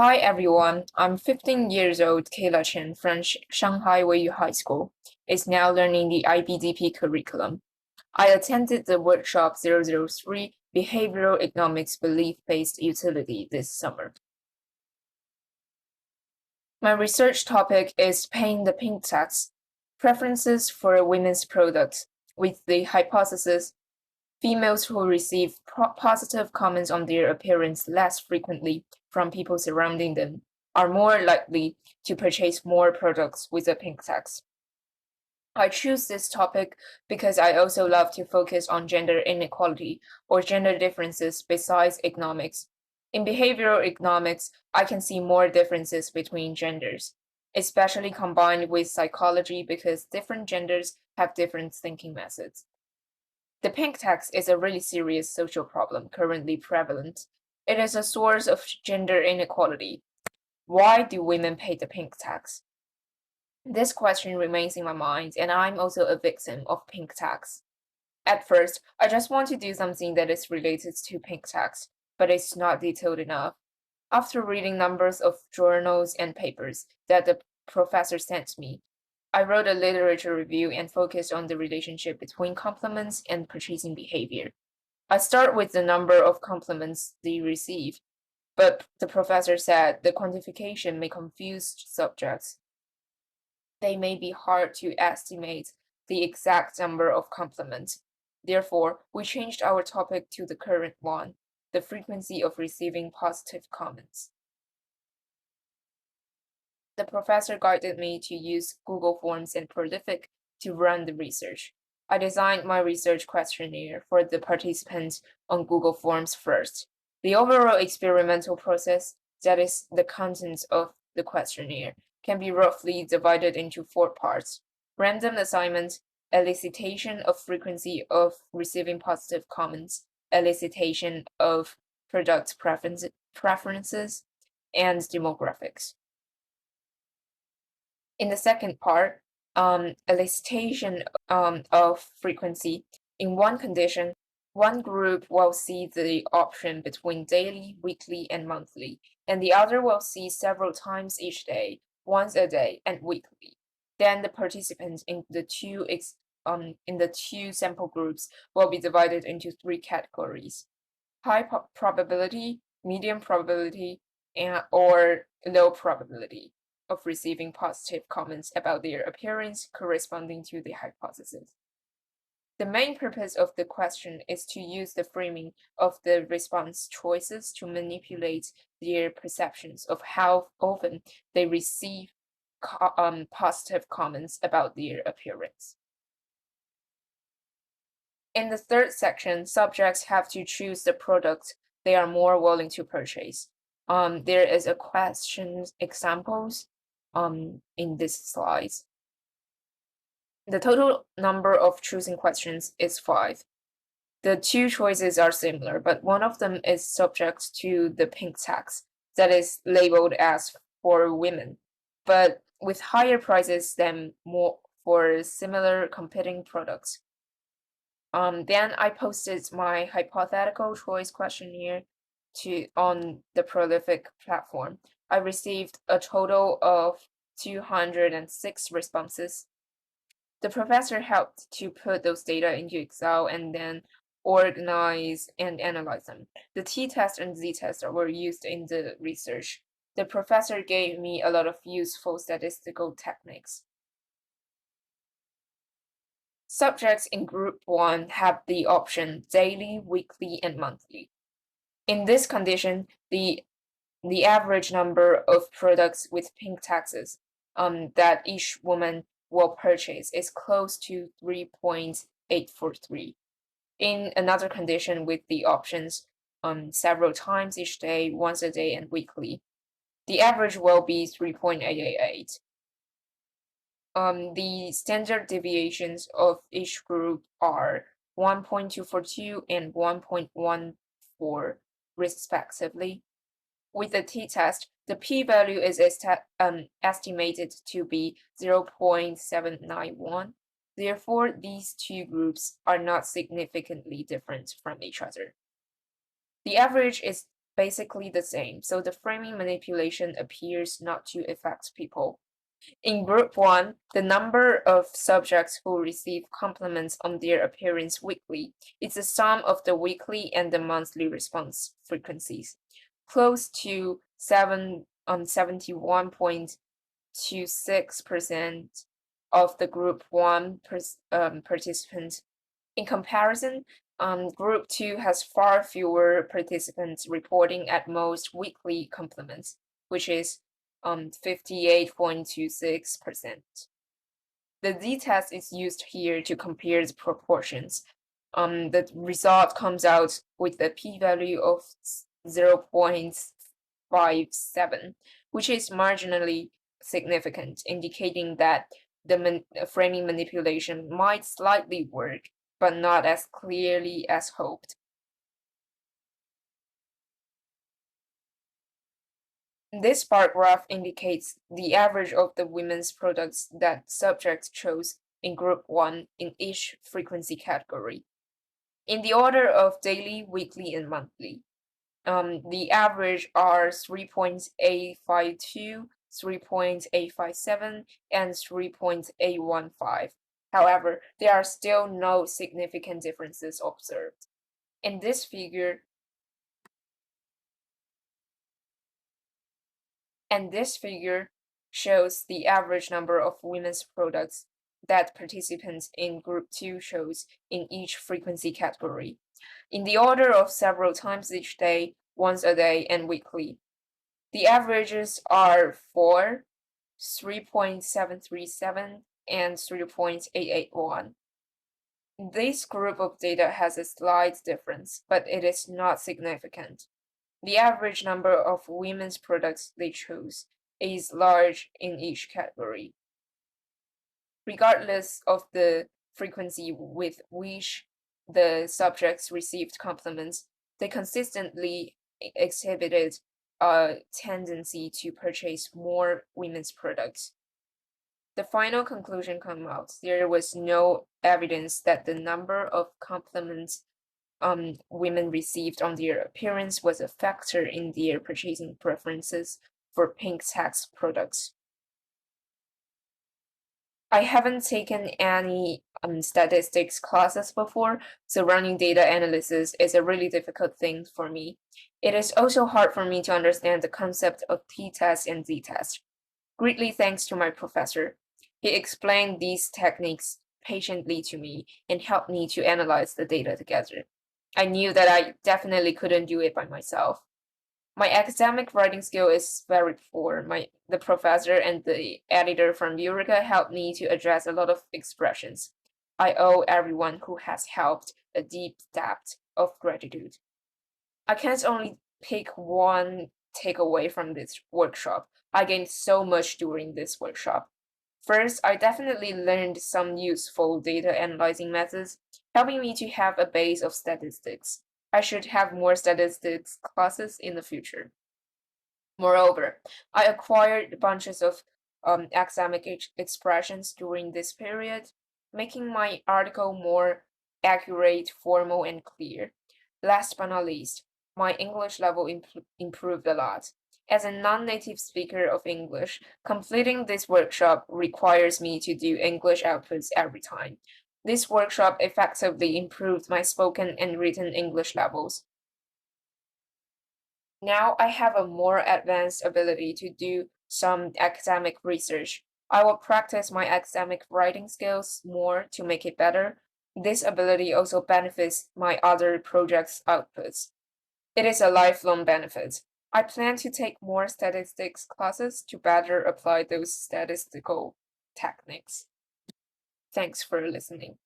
Hi everyone, I'm 15 years old Kayla Chen from Shanghai Weiyu High School. Is now learning the IBDP curriculum. I attended the workshop 003 Behavioral Economics Belief-Based Utility this summer. My research topic is Paying the Pink Tax, Preferences for Women's Products, with the hypothesis females who receive positive comments on their appearance less frequently from people surrounding them are more likely to purchase more products with a pink tax. I choose this topic because I also love to focus on gender inequality or gender differences besides economics. In behavioral economics, I can see more differences between genders, especially combined with psychology because different genders have different thinking methods. The pink tax is a really serious social problem currently prevalent. It is a source of gender inequality. Why do women pay the pink tax? This question remains in my mind, and I'm also a victim of pink tax. At first, I just want to do something that is related to pink tax, but it's not detailed enough. After reading numbers of journals and papers that the professor sent me, I wrote a literature review and focused on the relationship between compliments and purchasing behavior. I start with the number of compliments they receive, but the professor said the quantification may confuse subjects. They may be hard to estimate the exact number of compliments. Therefore, we changed our topic to the current one, the frequency of receiving positive comments. The professor guided me to use Google Forms and Prolific to run the research. I designed my research questionnaire for the participants on Google Forms first. The overall experimental process, that is, the contents of the questionnaire, can be roughly divided into 4 parts: random assignment, elicitation of frequency of receiving positive comments, elicitation of product preferences, and demographics. In the second part, elicitation of frequency. In one condition, one group will see the option between daily, weekly, and monthly, and the other will see several times each day, once a day, and weekly. Then the participants in the two sample groups will be divided into 3 categories: high probability, medium probability, or low probability of receiving positive comments about their appearance corresponding to the hypothesis. The main purpose of the question is to use the framing of the response choices to manipulate their perceptions of how often they receive positive comments about their appearance. In the third section, subjects have to choose the product they are more willing to purchase. There is a question examples in this slide. The total number of choosing questions is 5. The 2 choices are similar, but one of them is subject to the pink tax, that is labeled as for women, but with higher prices than more for similar competing products. Then I posted my hypothetical choice questionnaire on the Prolific platform. I received a total of 206 responses. The professor helped to put those data into Excel and then organize and analyze them. The t-test and z-test were used in the research. The professor gave me a lot of useful statistical techniques. Subjects in Group 1 have the option daily, weekly, and monthly. In this condition, the average number of products with pink taxes that each woman will purchase is close to 3.843. In another condition with the options several times each day, once a day, and weekly, the average will be 3.888. The standard deviations of each group are 1.242 and 1.14 respectively. With the t-test, the p-value is estimated to be 0.791. Therefore, these 2 groups are not significantly different from each other. The average is basically the same, so the framing manipulation appears not to affect people. In Group 1, the number of subjects who receive compliments on their appearance weekly is the sum of the weekly and the monthly response frequencies, close to 71.26% of the Group 1 participants. In comparison, Group 2 has far fewer participants reporting at most weekly compliments, which is 58.26%. The z-test is used here to compare the proportions. The result comes out with a p-value of 0.57, which is marginally significant, indicating that the framing manipulation might slightly work, but not as clearly as hoped. This bar graph indicates the average of the women's products that subjects chose in Group 1 in each frequency category. In the order of daily, weekly, and monthly, the average are 3.852, 3.857, and 3.815. However, there are still no significant differences observed. In this figure, shows the average number of women's products that participants in Group 2 chose in each frequency category, in the order of several times each day, once a day, and weekly. The averages are 4, 3.737, and 3.881. This group of data has a slight difference, but it is not significant. The average number of women's products they chose is large in each category. Regardless of the frequency with which the subjects received compliments, they consistently exhibited a tendency to purchase more women's products. The final conclusion came out. There was no evidence that the number of compliments women received on their appearance was a factor in their purchasing preferences for pink tax products. I haven't taken any statistics classes before, so running data analysis is a really difficult thing for me. It is also hard for me to understand the concept of t-test and z-test. Greatly thanks to my professor. He explained these techniques patiently to me and helped me to analyze the data together. I knew that I definitely couldn't do it by myself. My academic writing skill is very poor. The professor and the editor from Eureka helped me to address a lot of expressions. I owe everyone who has helped a deep debt of gratitude. I can't only pick one takeaway from this workshop. I gained so much during this workshop. First, I definitely learned some useful data analyzing methods, helping me to have a base of statistics. I should have more statistics classes in the future. Moreover, I acquired bunches of academic expressions during this period, making my article more accurate, formal, and clear. Last but not least, my English level improved a lot. As a non-native speaker of English, completing this workshop requires me to do English outputs every time. This workshop effectively improved my spoken and written English levels. Now I have a more advanced ability to do some academic research. I will practice my academic writing skills more to make it better. This ability also benefits my other projects' outputs. It is a lifelong benefit. I plan to take more statistics classes to better apply those statistical techniques. Thanks for listening.